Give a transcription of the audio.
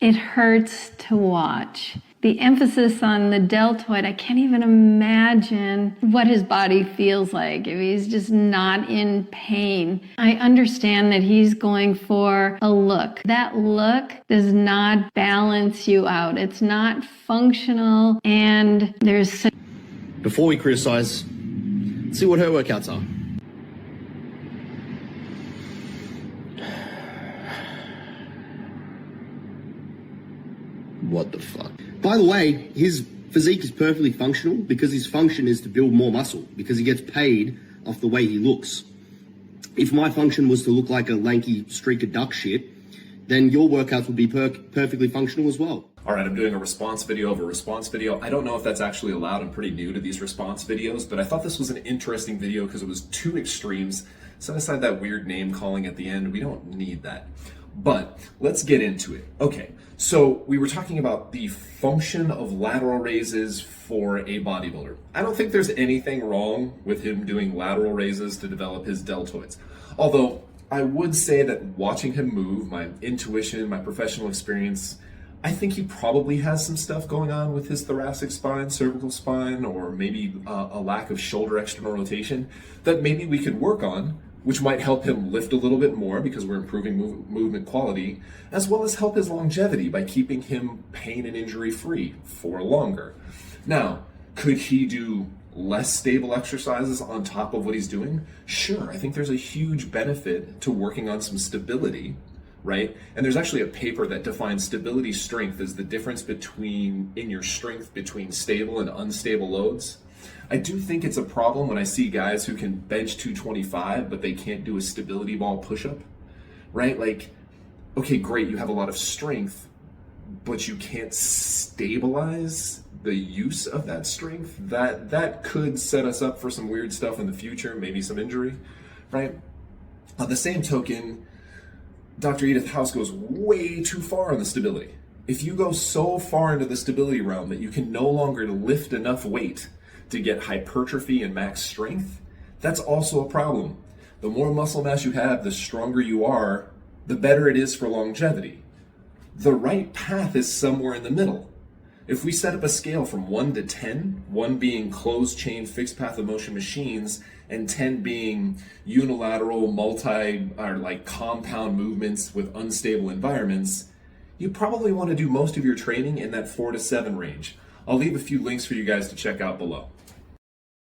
It hurts to watch. The emphasis on the deltoid, I can't even imagine what his body feels like if he's just not in pain. I understand that he's going for a look. That look does not balance you out. It's not functional, and there's... Before we criticize, see what her workouts are. What the fuck? By the way, his physique is perfectly functional because his function is to build more muscle because he gets paid off the way he looks. If my function was to look like a lanky streak of duck shit, then your workouts would be perfectly functional as well. All right, I'm doing a response video of a response video. I don't know if that's actually allowed. I'm pretty new to these response videos, but I thought this was an interesting video because it was two extremes. Set aside that weird name calling at the end. We don't need that. But let's get into it. Okay, so we were talking about the function of lateral raises for a bodybuilder. I don't think there's anything wrong with him doing lateral raises to develop his deltoids. Although I would say that watching him move, my intuition, my professional experience, I think he probably has some stuff going on with his thoracic spine, cervical spine, or maybe a lack of shoulder external rotation that maybe we could work on, which might help him lift a little bit more because we're improving movement quality, as well as help his longevity by keeping him pain and injury free for longer. Now, could he do less stable exercises on top of what he's doing? Sure, I think there's a huge benefit to working on some stability, right? And there's actually a paper that defines stability strength as the difference in your strength between stable and unstable loads. I do think it's a problem when I see guys who can bench 225, but they can't do a stability ball push-up, right? Like, okay, great, you have a lot of strength, but you can't stabilize the use of that strength. That could set us up for some weird stuff in the future, maybe some injury, right? On the same token, Dr. Edith House goes way too far on the stability. If you go so far into the stability realm that you can no longer lift enough weight to get hypertrophy and max strength, that's also a problem. The more muscle mass you have, the stronger you are, the better it is for longevity. The right path is somewhere in the middle. If we set up a scale from 1 to 10, 1 being closed chain fixed path of motion machines and 10 being unilateral compound movements with unstable environments, you probably want to do most of your training in that 4 to 7 range. I'll leave a few links for you guys to check out below.